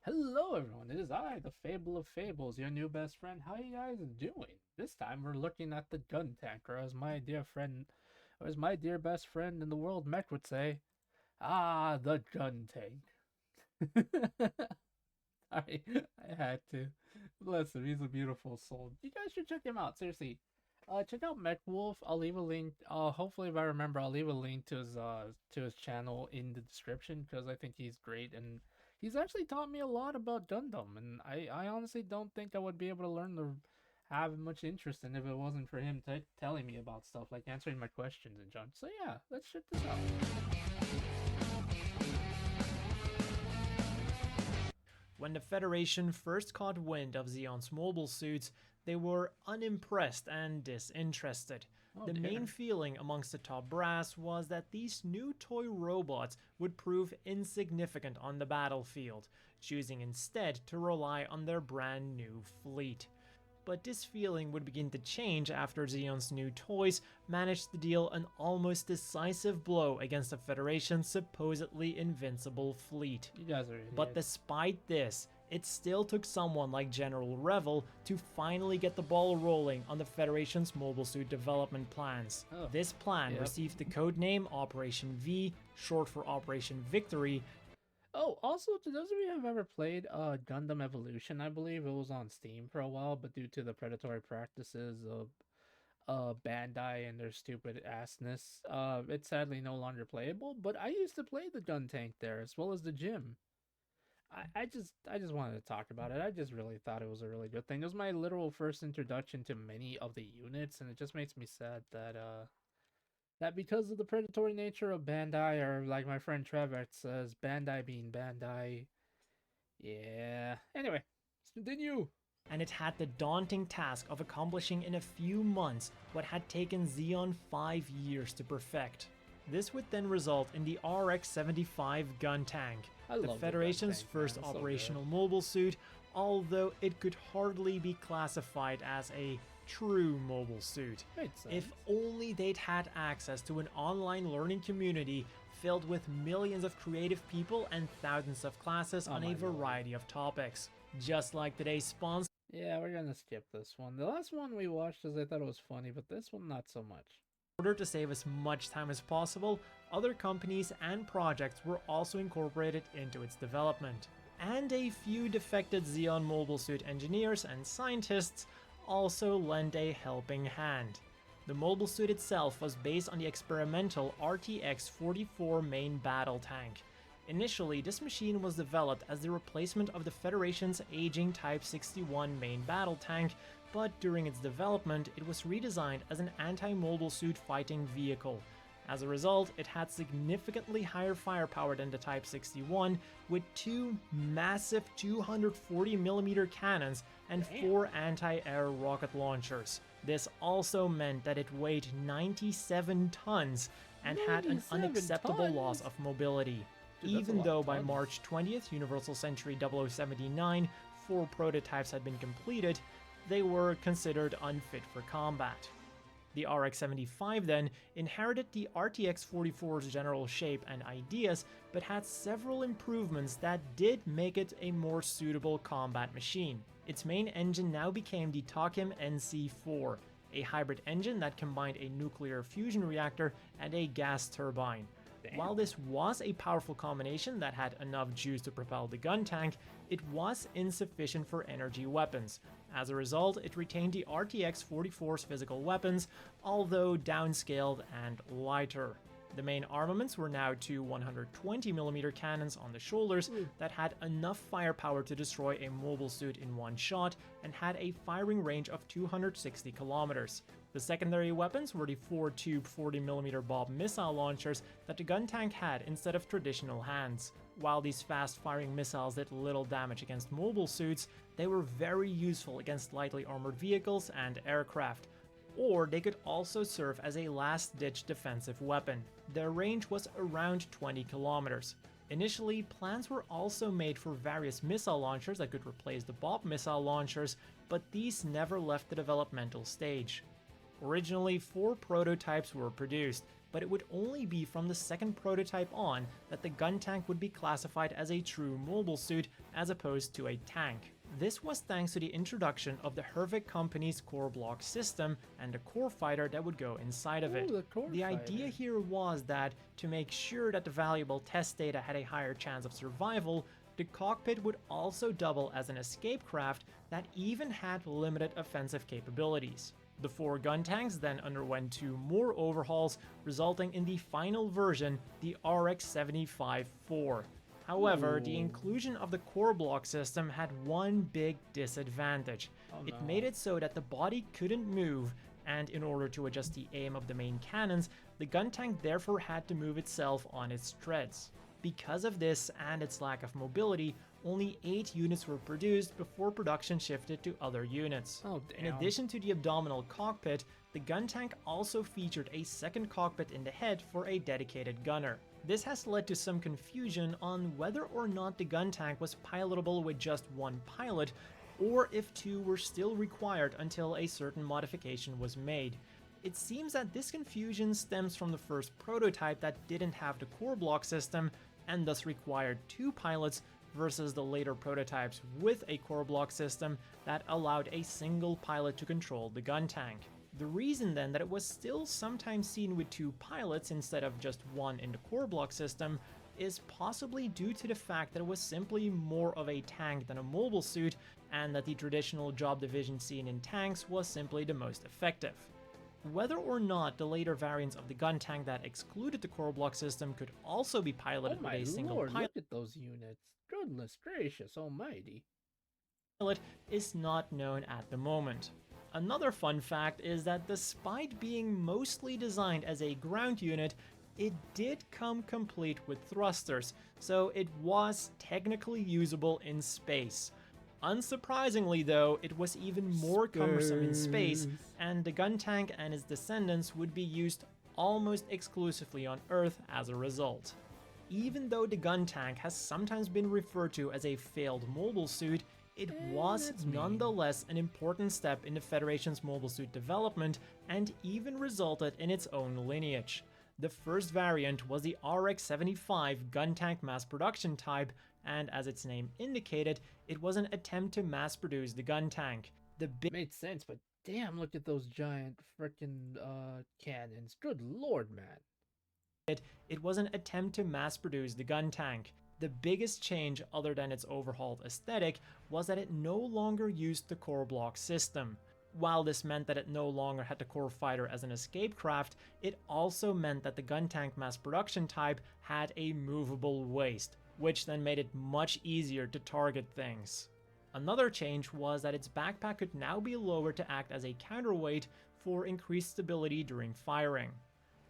Hello everyone, it is I, the Fable of Fables, your new best friend. How you guys doing? This time we're looking at the gun tank, or as my dear friend, or as my dear best friend in the world, Mech would say, the gun tank. Sorry, I had to. Bless him, he's a beautiful soul. You guys should check him out, seriously. Check out Mech Wolf. I'll leave a link. Hopefully if I remember, I'll leave a link to his channel in the description because I think he's great and he's actually taught me a lot about Gundam, and I honestly don't think I would be able to learn or have much interest in if it wasn't for him telling me about stuff like answering my questions and junk. So yeah, let's check this out. When the Federation first caught wind of Zeon's mobile suits, they were unimpressed and disinterested. Oh The dear. main feeling amongst the top brass was that these new toy robots would prove insignificant on the battlefield, choosing instead to rely on their brand new fleet. But this feeling would begin to change after Zeon's new toys managed to deal an almost decisive blow against the Federation's supposedly invincible fleet. You guys are idiots. But despite this, it still took someone like General Revel to finally get the ball rolling on the Federation's mobile suit development plans. Oh, This plan received the codename Operation V, short for Operation Victory. Oh, also, to those of you who have ever played Gundam Evolution, I believe it was on Steam for a while, but due to the predatory practices of Bandai and their stupid assness, it's sadly no longer playable. But I used to play the gun tank there as well as the gym. I just wanted to talk about it. I just really thought it was a really good thing. It was my literal first introduction to many of the units, and it just makes me sad that because of the predatory nature of Bandai, or like my friend Trevor says, Bandai being Bandai. Yeah. Anyway, let's continue. And it had the daunting task of accomplishing in a few months what had taken Zeon 5 years to perfect. This would then result in the RX-75 gun tank, the Federation's first operational mobile suit, although it could hardly be classified as a true mobile suit. If only they'd had access to an online learning community filled with millions of creative people and thousands of classes on a variety of topics. Just like today's sponsor. Yeah, we're gonna skip this one. The last one we watched because I thought it was funny, but this one not so much. In order to save as much time as possible, other companies and projects were also incorporated into its development. And a few defected Zeon mobile suit engineers and scientists also lent a helping hand. The mobile suit itself was based on the experimental RTX-44 main battle tank. Initially, this machine was developed as the replacement of the Federation's aging Type 61 main battle tank, but during its development, it was redesigned as an anti-mobile suit fighting vehicle. As a result, it had significantly higher firepower than the Type 61, with two massive 240mm cannons and 4 anti-air rocket launchers. This also meant that it weighed 97 tons and had an unacceptable loss of mobility. Even though by March 20th, Universal Century 0079, 4 prototypes had been completed, they were considered unfit for combat. The RX-75 then inherited the RTX-44's general shape and ideas, but had several improvements that did make it a more suitable combat machine. Its main engine now became the Takim NC-4, a hybrid engine that combined a nuclear fusion reactor and a gas turbine. While this was a powerful combination that had enough juice to propel the gun tank, it was insufficient for energy weapons. As a result, it retained the RTX-44's physical weapons, although downscaled and lighter. The main armaments were now two 120mm cannons on the shoulders that had enough firepower to destroy a mobile suit in one shot and had a firing range of 260 kilometers. The secondary weapons were the 4-tube 40mm Bob missile launchers that the gun tank had instead of traditional hands. While these fast-firing missiles did little damage against mobile suits, they were very useful against lightly armored vehicles and aircraft. Or they could also serve as a last-ditch defensive weapon. Their range was around 20 kilometers. Initially, plans were also made for various missile launchers that could replace the Bob missile launchers, but these never left the developmental stage. Originally, 4 prototypes were produced, but it would only be from the second prototype on that the gun tank would be classified as a true mobile suit as opposed to a tank. This was thanks to the introduction of the Hervik company's core block system and a core fighter that would go inside of it. The idea here was that to make sure that the valuable test data had a higher chance of survival, the cockpit would also double as an escape craft that even had limited offensive capabilities. The 4 gun tanks then underwent 2 more overhauls, resulting in the final version, the RX-75-4. However, the inclusion of the core block system had one big disadvantage. It made it so that the body couldn't move, and in order to adjust the aim of the main cannons, the gun tank therefore had to move itself on its treads. Because of this and its lack of mobility, only 8 units were produced before production shifted to other units. In addition to the abdominal cockpit, the gun tank also featured a second cockpit in the head for a dedicated gunner. This has led to some confusion on whether or not the gun tank was pilotable with just one pilot, or if 2 were still required until a certain modification was made. It seems that this confusion stems from the first prototype that didn't have the core block system and thus required 2 pilots, versus the later prototypes with a core block system that allowed a single pilot to control the gun tank. The reason then that it was still sometimes seen with 2 pilots instead of just 1 in the core block system is possibly due to the fact that it was simply more of a tank than a mobile suit, and that the traditional job division seen in tanks was simply the most effective. Whether or not the later variants of the gun tank that excluded the core block system could also be piloted with a single pilot, look at those units. Goodness gracious almighty. Is not known at the moment. Another fun fact is that despite being mostly designed as a ground unit, it did come complete with thrusters, so it was technically usable in space. Unsurprisingly though, it was even more cumbersome in space, and the gun tank and its descendants would be used almost exclusively on Earth as a result. Even though the gun tank has sometimes been referred to as a failed mobile suit, it was nonetheless an important step in the Federation's mobile suit development and even resulted in its own lineage. The first variant was the RX-75 gun tank mass production type, and as its name indicated, it was an attempt to mass produce the gun tank. Made sense, but damn, look at those giant frickin' cannons. Good lord, man. It was an attempt to mass produce the gun tank. The biggest change, other than its overhauled aesthetic, was that it no longer used the core block system. While this meant that it no longer had the core fighter as an escape craft, it also meant that the gun tank mass production type had a movable waist, which then made it much easier to target things. Another change was that its backpack could now be lowered to act as a counterweight for increased stability during firing.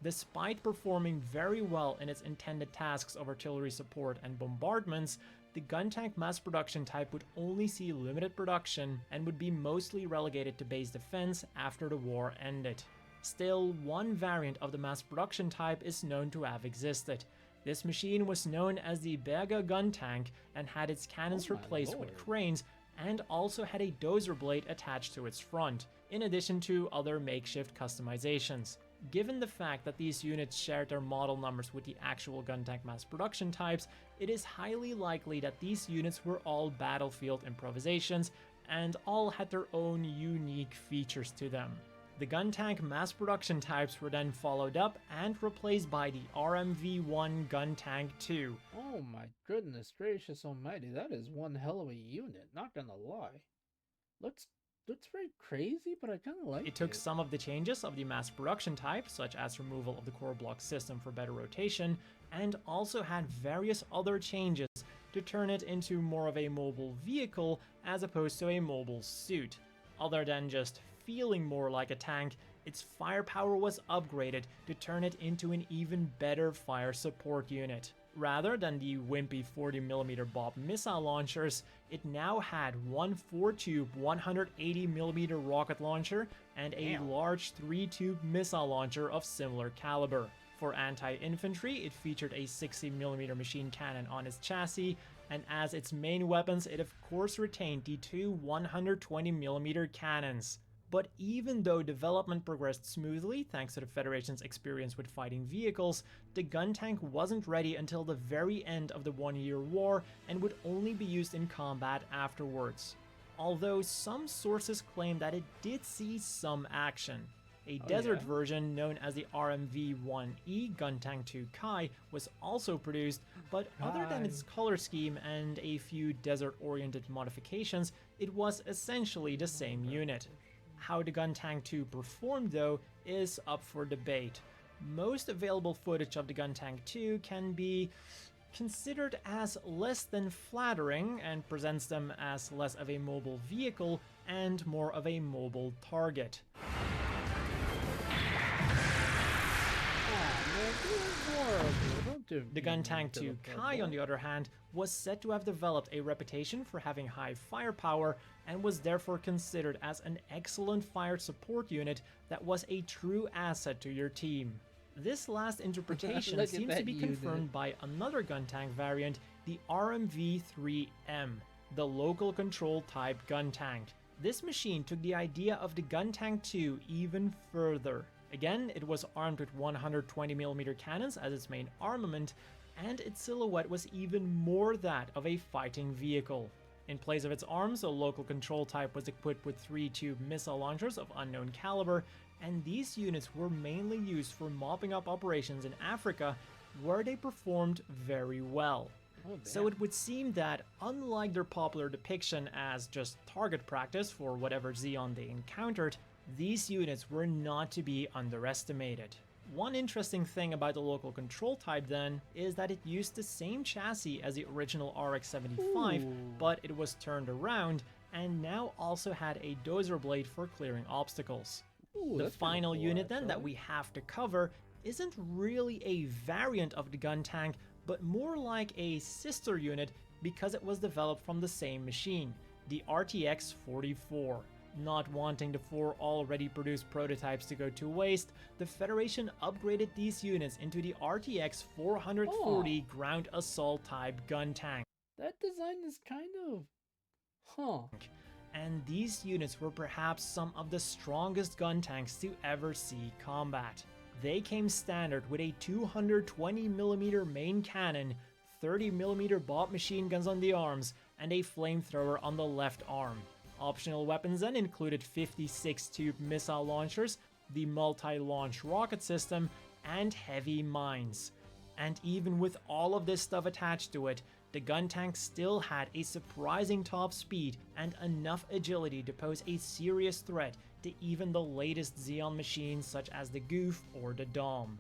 Despite performing very well in its intended tasks of artillery support and bombardments, the gun tank mass production type would only see limited production and would be mostly relegated to base defense after the war ended. Still, one variant of the mass production type is known to have existed. This machine was known as the Berga gun tank and had its cannons replaced with cranes, and also had a dozer blade attached to its front, in addition to other makeshift customizations. Given the fact that these units shared their model numbers with the actual gun tank mass production types, it is highly likely that these units were all battlefield improvisations and all had their own unique features to them. The gun tank mass production types were then followed up and replaced by the RMV-1 Guntank II. Oh my goodness gracious almighty, that is one hell of a unit, not gonna lie. Looks very crazy, but I kind of like it. It took some of the changes of the mass production type, such as removal of the core block system for better rotation, and also had various other changes to turn it into more of a mobile vehicle as opposed to a mobile suit. Other than just feeling more like a tank, its firepower was upgraded to turn it into an even better fire support unit. Rather than the wimpy 40mm Bob missile launchers, it now had one 4-tube 180mm rocket launcher and a large 3-tube missile launcher of similar caliber. For anti-infantry, it featured a 60mm machine cannon on its chassis, and as its main weapons, it of course retained the two 120mm cannons. But even though development progressed smoothly thanks to the Federation's experience with fighting vehicles, the gun tank wasn't ready until the very end of the 1-year war and would only be used in combat afterwards. Although some sources claim that it did see some action. A desert version known as the RMV-1E Guntank II Kai was also produced, but other than its color scheme and a few desert-oriented modifications, it was essentially the same unit. How the Guntank II performed, though, is up for debate. Most available footage of the Guntank II can be considered as less than flattering and presents them as less of a mobile vehicle and more of a mobile target. The Guntank II Kai, on the other hand, was said to have developed a reputation for having high firepower and was therefore considered as an excellent fire support unit that was a true asset to your team. This last interpretation seems to be confirmed by another Guntank variant, the RMV-3M, the local control type gun tank. This machine took the idea of the Guntank II even further. Again, it was armed with 120mm cannons as its main armament, and its silhouette was even more that of a fighting vehicle. In place of its arms, the local control type was equipped with 3 tube missile launchers of unknown caliber, and these units were mainly used for mopping up operations in Africa, where they performed very well. So it would seem that, unlike their popular depiction as just target practice for whatever Xeon they encountered, these units were not to be underestimated. One interesting thing about the local control type then is that it used the same chassis as the original RX-75, but it was turned around and now also had a dozer blade for clearing obstacles. The final cool, unit then that we have to cover isn't really a variant of the gun tank, but more like a sister unit because it was developed from the same machine, the RTX-44. Not wanting the 4 already produced prototypes to go to waste, the Federation upgraded these units into the RTX-440 ground assault type gun tank. That design is kind of... And these units were perhaps some of the strongest gun tanks to ever see combat. They came standard with a 220mm main cannon, 30mm BOP machine guns on the arms, and a flamethrower on the left arm. Optional weapons then included 56 tube missile launchers, the multi-launch rocket system, and heavy mines. And even with all of this stuff attached to it, the gun tank still had a surprising top speed and enough agility to pose a serious threat to even the latest Xeon machines such as the Goof or the Dom.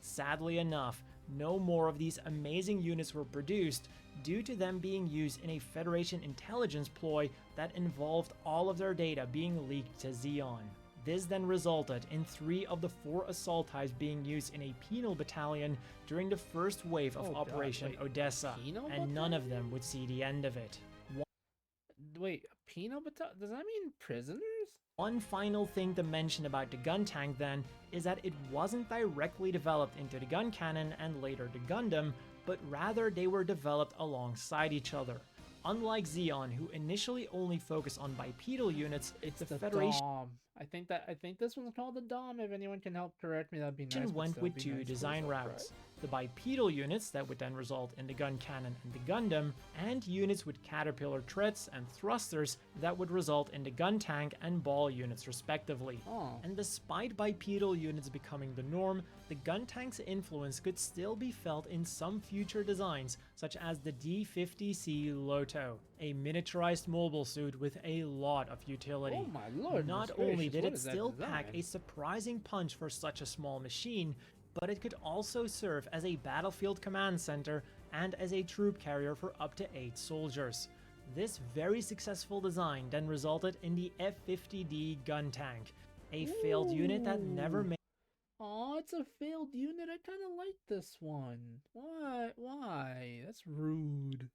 Sadly enough, no more of these amazing units were produced due to them being used in a Federation intelligence ploy that involved all of their data being leaked to Xeon. This then resulted in 3 of the 4 assault types being used in a penal battalion during the first wave of Operation Odessa, and none of them would see the end of it. Wait, a penal battalion? Does that mean prisoners? One final thing to mention about the gun tank then is that it wasn't directly developed into the gun cannon and later the Gundam, but rather they were developed alongside each other. Unlike Xeon, who initially only focused on bipedal units, it's the Federation Dom. I think this one's called the Dom. If anyone can help correct me, that'd be nice. Went with 2 design routes. The bipedal units that would then result in the gun cannon and the Gundam, and units with caterpillar turrets and thrusters that would result in the gun tank and ball units respectively. And despite bipedal units becoming the norm, the gun tank's influence could still be felt in some future designs, such as the D-50C Loto, a miniaturized mobile suit with a lot of utility. Oh my lord! Not only did it still pack a surprising punch for such a small machine, but it could also serve as a battlefield command center and as a troop carrier for up to 8 soldiers. This very successful design then resulted in the F-50D gun tank, a failed unit that never made. Oh, it's a failed unit. I kind of like this one. Why? That's rude.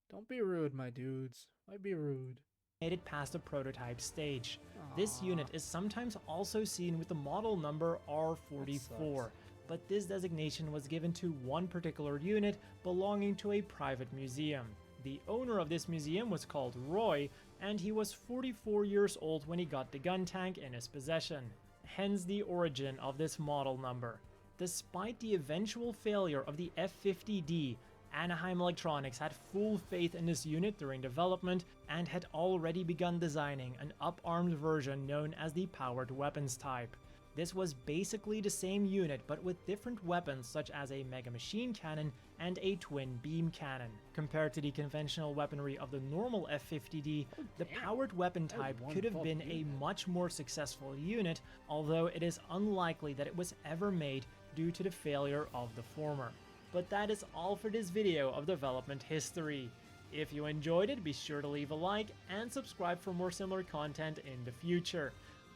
Don't be rude, my dudes. Why be rude? Made it past the prototype stage. This Aw. unit is sometimes also seen with the model number R44, but this designation was given to one particular unit belonging to a private museum. The owner of this museum was called Roy, and he was 44 years old when he got the gun tank in his possession. Hence the origin of this model number. Despite the eventual failure of the F-50D, Anaheim Electronics had full faith in this unit during development and had already begun designing an up-armed version known as the Powered Weapons type. This was basically the same unit but with different weapons such as a Mega Machine Cannon and a Twin Beam Cannon. Compared to the conventional weaponry of the normal F-50D, the Powered Weapon type could have been a much more successful unit, although it is unlikely that it was ever made due to the failure of the former. But that is all for this video of development history. If you enjoyed it, be sure to leave a like and subscribe for more similar content in the future.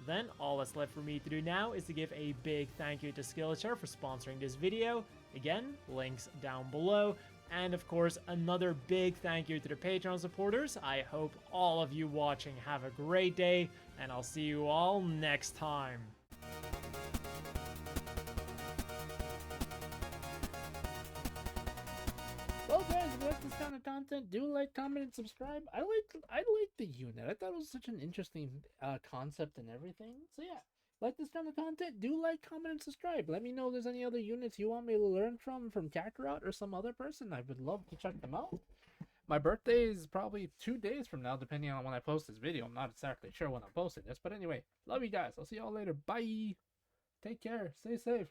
Then all that's left for me to do now is to give a big thank you to Skillshare for sponsoring this video. Again, links down below. And of course, another big thank you to the Patreon supporters. I hope all of you watching have a great day, and I'll see you all next time. Well, guys, if you like this kind of content, do like, comment, and subscribe. I like the unit. I thought it was such an interesting concept and everything. So yeah, like this kind of content, do like, comment, and subscribe. Let me know if there's any other units you want me to learn from Kakarot or some other person. I would love to check them out. My birthday is probably 2 days from now, depending on when I post this video. I'm not exactly sure when I'm posting this, but anyway, love you guys. I'll see y'all later. Bye. Take care. Stay safe.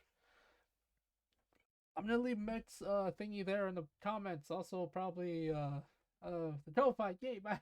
I'm gonna leave Mech's thingy there in the comments. Also, probably the Ko-Fi. Yay, bye.